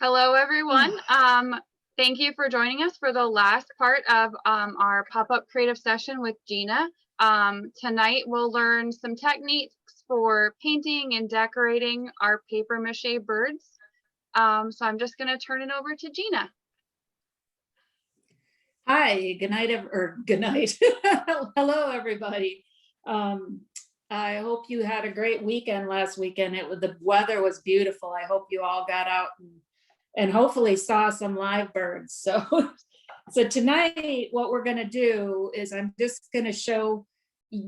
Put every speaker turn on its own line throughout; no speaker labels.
Hello, everyone. Thank you for joining us for the last part of our pop-up creative session with Gina. Tonight, we'll learn some techniques for painting and decorating our paper mache birds. So I'm just going to turn it over to Gina.
Hi, good night, or good night. Hello, everybody. I hope you had a great weekend last weekend. The weather was beautiful. I hope you all got out and hopefully saw some live birds. So tonight, what we're going to do is I'm just going to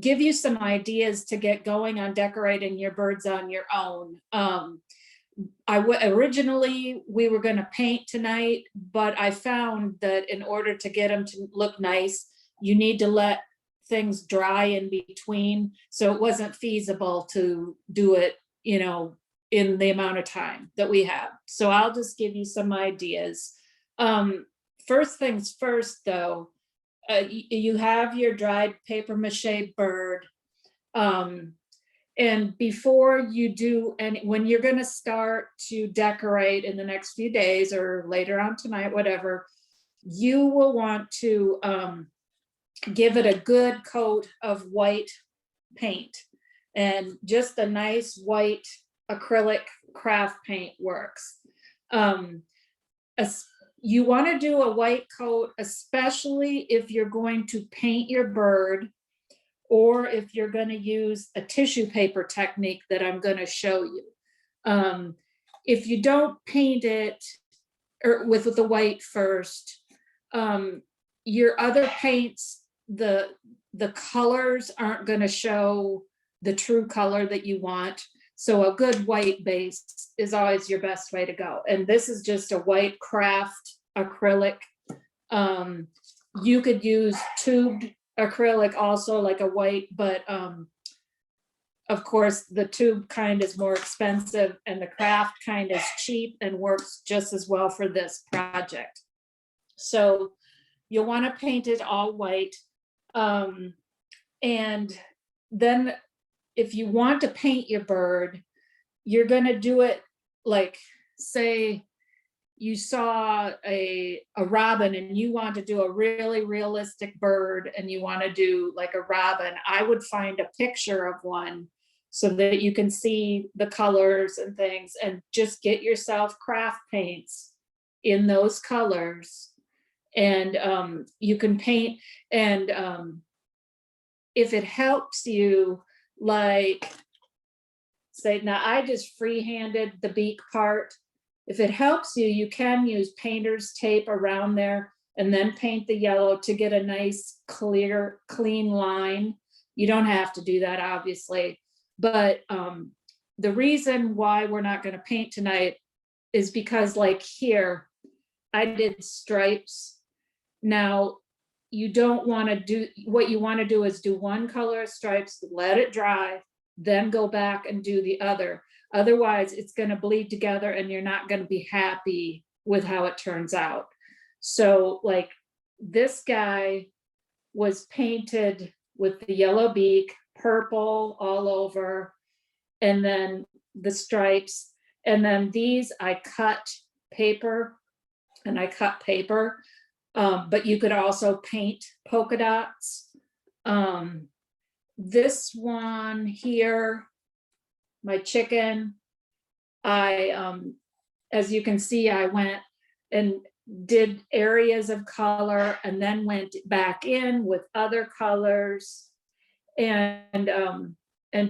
give you some ideas to get going on decorating your birds on your own. Originally we were going to paint tonight, but I found that in order to get them to look nice, you need to let things dry in between. So it wasn't feasible to do it, in the amount of time that we have. So I'll just give you some ideas. First things first, though, you have your dried paper mache bird. And before you do, and when you're going to start to decorate in the next few days or later on tonight, whatever, you will want to give it a good coat of white paint, and just a nice white acrylic craft paint works. You want to do a white coat, especially if you're going to paint your bird, or if you're going to use a tissue paper technique that I'm going to show you. If you don't paint it with the white first, your other paints, the colors aren't going to show the true color that you want. So a good white base is always your best way to go. And this is just a white craft acrylic. You could use tubed acrylic also, like a white, but of course the tube kind is more expensive and the craft kind is cheap and works just as well for this project. So you'll want to paint it all white, and then if you want to paint your bird, you're going to do it like, say you saw a robin and you want to do a really realistic bird and you want to do like a robin. I would find a picture of one so that you can see the colors and things, and just get yourself craft paints in those colors, and you can paint. And if it helps you, like, say, now I just freehanded the beak part. If it helps you, you can use painter's tape around there and then paint the yellow to get a nice, clear, clean line. You don't have to do that, obviously. But the reason why we're not going to paint tonight is because, like here, I did stripes. Now, you don't want to do, what you want to do is do one color of stripes, let it dry, then go back and do the other. Otherwise, it's going to bleed together and you're not going to be happy with how it turns out. So like this guy was painted with the yellow beak, purple all over, and then the stripes. And then these I cut paper, but you could also paint polka dots. This one here, my chicken, as you can see, I went and did areas of color and then went back in with other colors and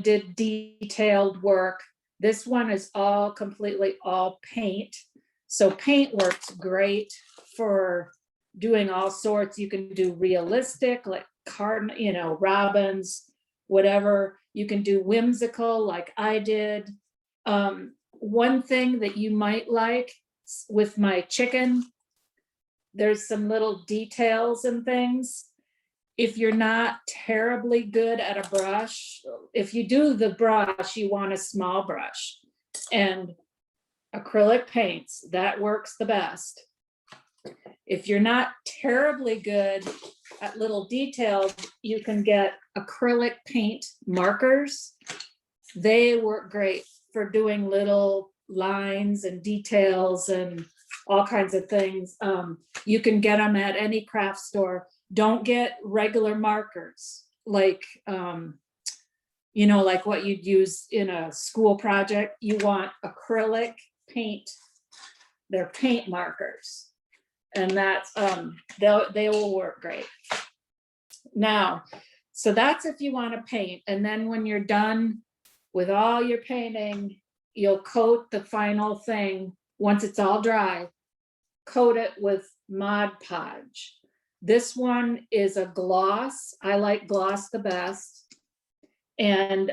did detailed work. This one is completely all paint. So paint works great for doing all sorts. You can do realistic, like robins, whatever. You can do whimsical, like I did. One thing that you might like with my chicken, there's some little details and things. If you're not terribly good at a brush, if you do the brush, you want a small brush. And acrylic paints, that works the best. If you're not terribly good at little details, you can get acrylic paint markers. They work great for doing little lines and details and all kinds of things. You can get them at any craft store. Don't get regular markers like, you know, like what you'd use in a school project. You want acrylic paint. They're paint markers. And that's, they will work great. Now, so that's if you want to paint. And then when you're done with all your painting, you'll coat the final thing. Once it's all dry, coat it with Mod Podge. This one is a gloss. I like gloss the best. And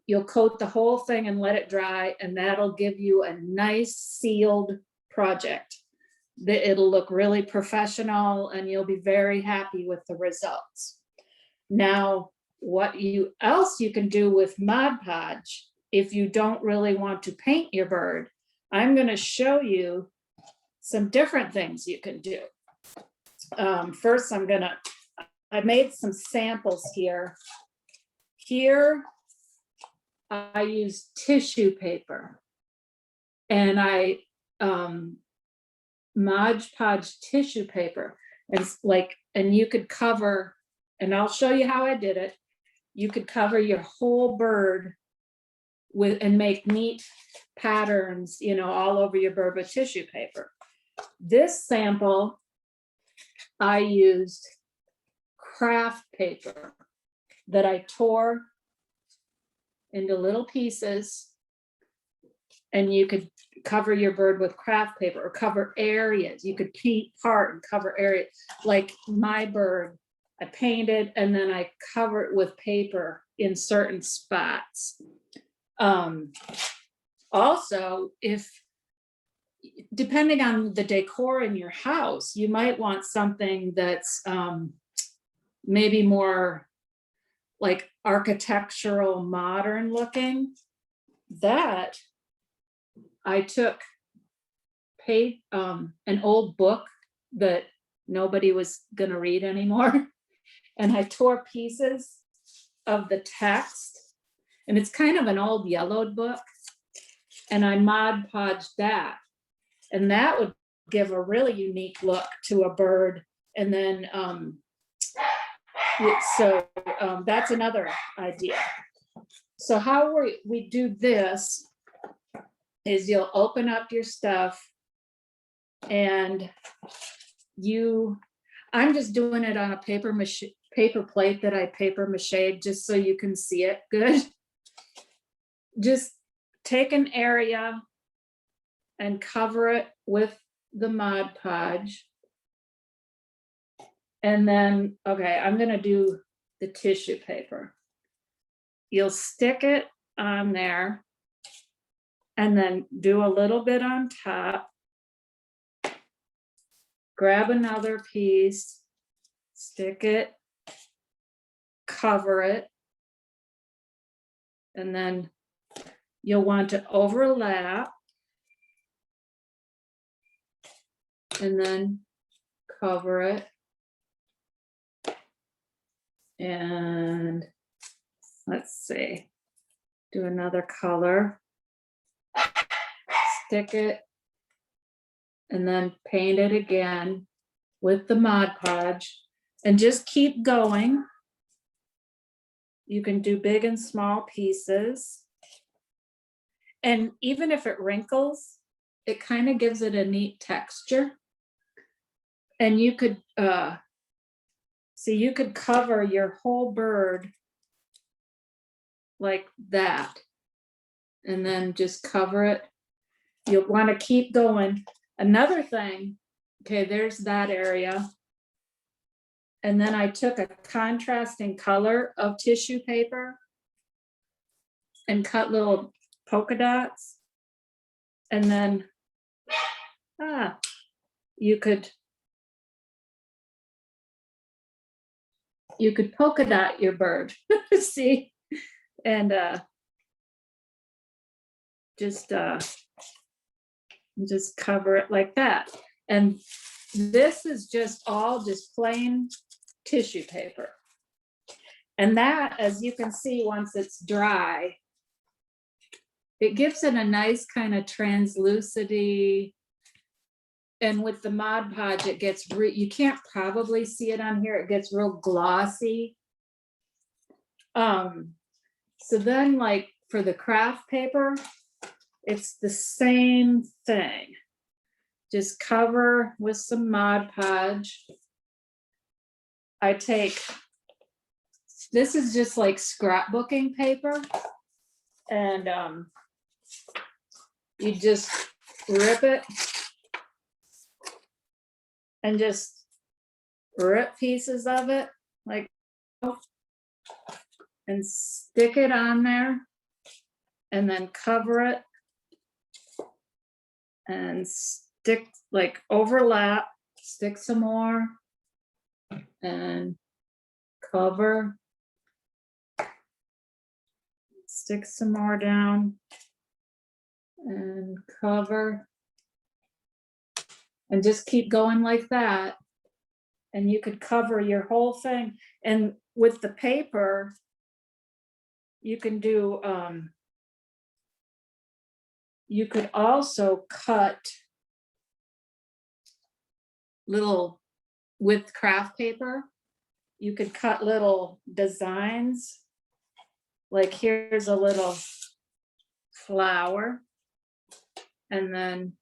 you'll coat the whole thing and let it dry, and that'll give you a nice sealed project. It'll look really professional and you'll be very happy with the results. Now, what else you can do with Mod Podge, if you don't really want to paint your bird, I'm going to show you some different things you can do. First, I made some samples here. Here, I use tissue paper, and I Mod Podge tissue paper, and you could cover, and I'll show you how I did it. You could cover your whole bird with and make neat patterns, you know, all over your bird with tissue paper. This sample, I used craft paper that I tore into little pieces, and you could cover your bird with craft paper or cover areas. You could paint part and cover areas. Like my bird, I painted and then I cover it with paper in certain spots. Also, depending on the decor in your house, you might want something that's maybe more like architectural, modern looking. That I took an old book that nobody was going to read anymore, and I tore pieces of the text, and it's kind of an old yellowed book, and I Mod Podged that, and that would give a really unique look to a bird. And then that's another idea. So how we do this is you'll open up your stuff, and I'm just doing it on a paper plate that I paper mache just so you can see it good. Just take an area and cover it with the Mod Podge. And then, okay, I'm going to do the tissue paper. You'll stick it on there and then do a little bit on top. Grab another piece, stick it, cover it, and then you'll want to overlap and then cover it. And let's see, do another color, stick it, and then paint it again with the Mod Podge, and just keep going. You can do big and small pieces. And even if it wrinkles, it kind of gives it a neat texture. And you could, you could cover your whole bird like that, and then just cover it. You'll want to keep going. Another thing, okay, there's that area. And then I took a contrasting color of tissue paper and cut little polka dots. And then you could polka dot your bird. See? And just cover it like that. And this is just plain tissue paper. And that, as you can see, once it's dry, it gives it a nice kind of translucity. And with the Mod Podge, it gets, you can't probably see it on here, it gets real glossy. So then like for the craft paper, it's the same thing. Just cover with some Mod Podge. I take, this is just like scrapbooking paper. And you just rip it and just rip pieces of it like, and stick it on there and then cover it and stick, like overlap, stick some more and cover, stick some more down and cover, and just keep going like that. And you could cover your whole thing. And with the paper, you can do, you could also cut little, with craft paper, you could cut little designs. Like here's a little flower, and then,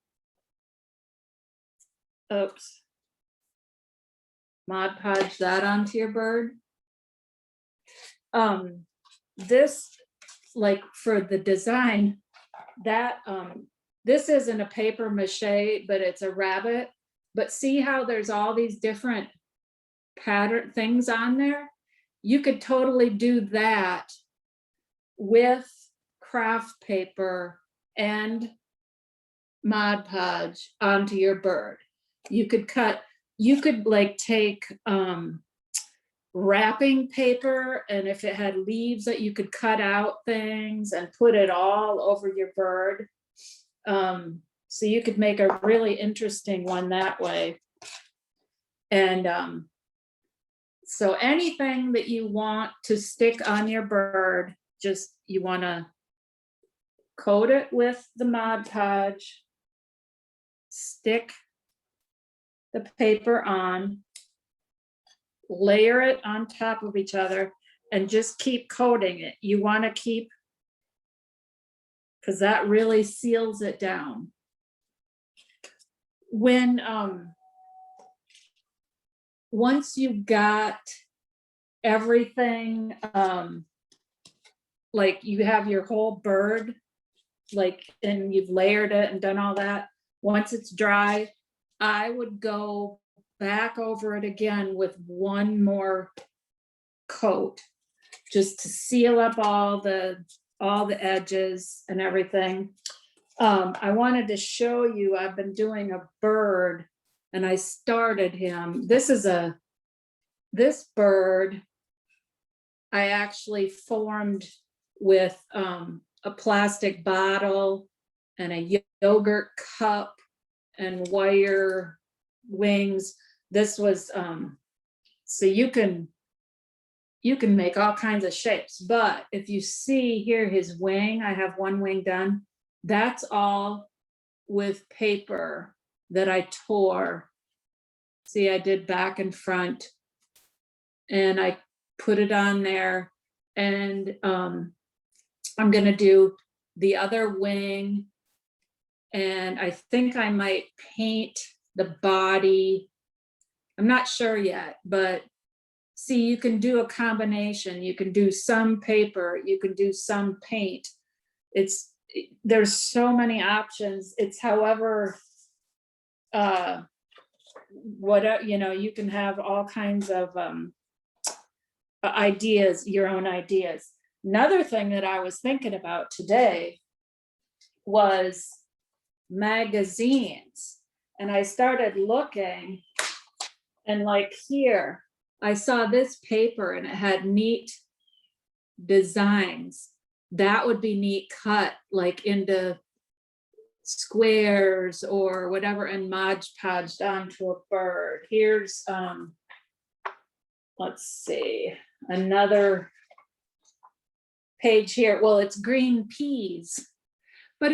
oops, Mod Podge that onto your bird. This, like for the design, that this isn't a paper mache, but it's a rabbit. But see how there's all these different pattern things on there? You could totally do that with craft paper and Mod Podge onto your bird. You could cut, you could like take wrapping paper, and if it had leaves that you could cut out things and put it all over your bird. So you could make a really interesting one that way. And so anything that you want to stick on your bird, just you want to coat it with the Mod Podge, stick the paper on, layer it on top of each other, and just keep coating it. You want to keep, because that really seals it down. When once you got everything, like you have your whole bird, like, and you've layered it and done all that, once it's dry, I would go back over it again with one more coat, just to seal up all the edges and everything. I wanted to show you, I've been doing a bird and I started him. This bird I actually formed with a plastic bottle and a yogurt cup and wire wings. This was, so you can make all kinds of shapes, but if you see here his wing, I have one wing done. That's all with paper that I tore. See, I did back and front, and I put it on there, and I'm gonna do the other wing, and I think I might paint the body. I'm not sure yet, but see, you can do a combination. You can do some paper, you can do some paint. There's so many options. It's however, what, you know, you can have all kinds of ideas, your own ideas. Another thing that I was thinking about today was magazines, and I started looking, and like here I saw this paper and it had neat designs. That would be neat, cut like into squares or whatever, and Mod Podged onto a bird. Here's let's see, another page here. Well, it's green peas. but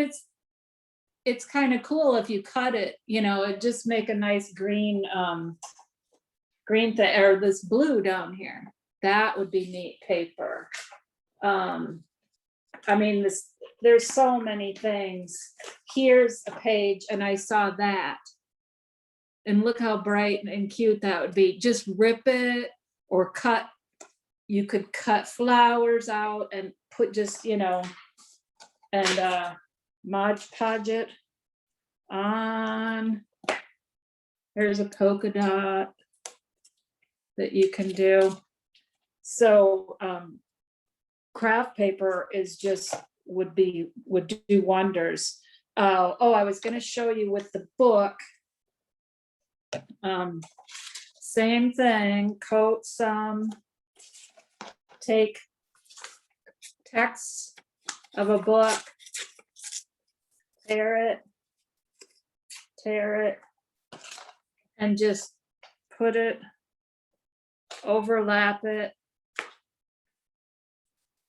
it's kind of cool if you cut it, you know, it just make a nice green green thing, or this blue down here. That would be neat paper. I mean, there's so many things. Here's a page, and I saw that. And look how bright and cute that would be. Just rip it or cut. You could cut flowers out and put just, you know, and Mod Podge it on. There's a polka dot that you can do. So craft paper is just would do wonders. Oh, I was going to show you with the book. Same thing, coat some, take text of a book, tear it, and just put it, overlap it,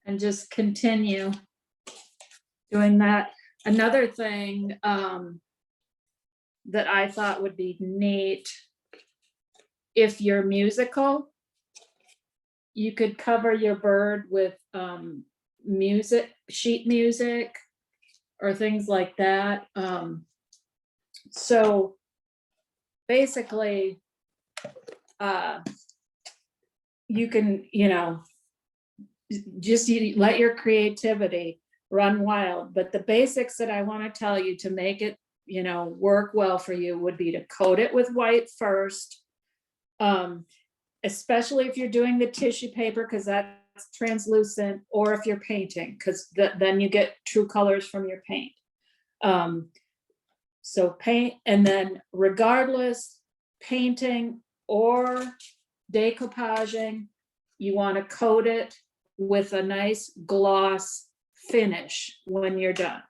and just continue doing that. Another thing that I thought would be neat, if you're musical, you could cover your bird with music, sheet music, or things like that. So basically, you can, you know, just let your creativity run wild. But the basics that I want to tell you to make it, you know, work well for you would be to coat it with white first, especially if you're doing the tissue paper, because that's translucent, or if you're painting, because then you get true colors from your paint. So paint, and then regardless, painting or decoupaging, you want to coat it with a nice gloss finish when you're done.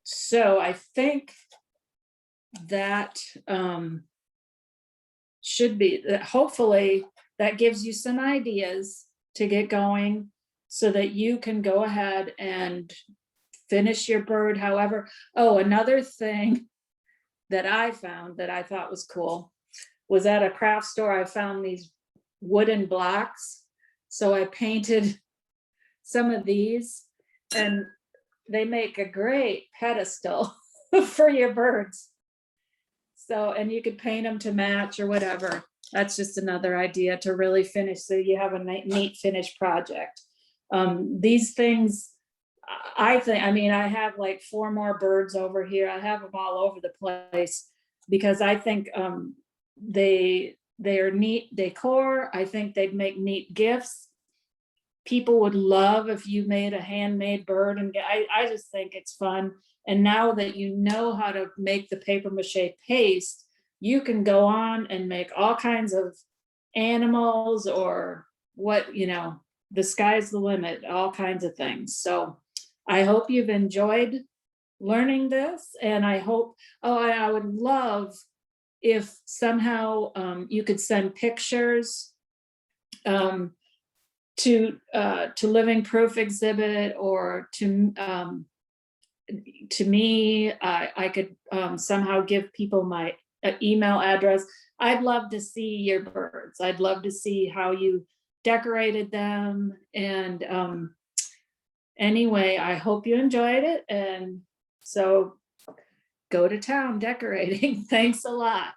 So I think that should be, hopefully that gives you some ideas to get going so that you can go ahead and finish your bird however. Oh, another thing that I found that I thought was cool was at a craft store. I found these wooden blocks. So I painted some of these, and they make a great pedestal for your birds. So, and you could paint them to match or whatever. That's just another idea to really finish, so you have a neat finished project. These things, I think, I mean, I have like 4 more birds over here. I have them all over the place because I think they are neat decor. I think they'd make neat gifts. People would love if you made a handmade bird, and I just think it's fun. And now that you know how to make the paper mache paste, you can go on and make all kinds of animals, or what, you know, the sky's the limit, all kinds of things. So I hope you've enjoyed learning this, and I hope, I would love if somehow you could send pictures to Living Proof exhibit, or to me. I could somehow give people my email address. I'd love to see your birds. I'd love to see how you decorated them. And anyway, I hope you enjoyed it. And so go to town decorating. Thanks a lot.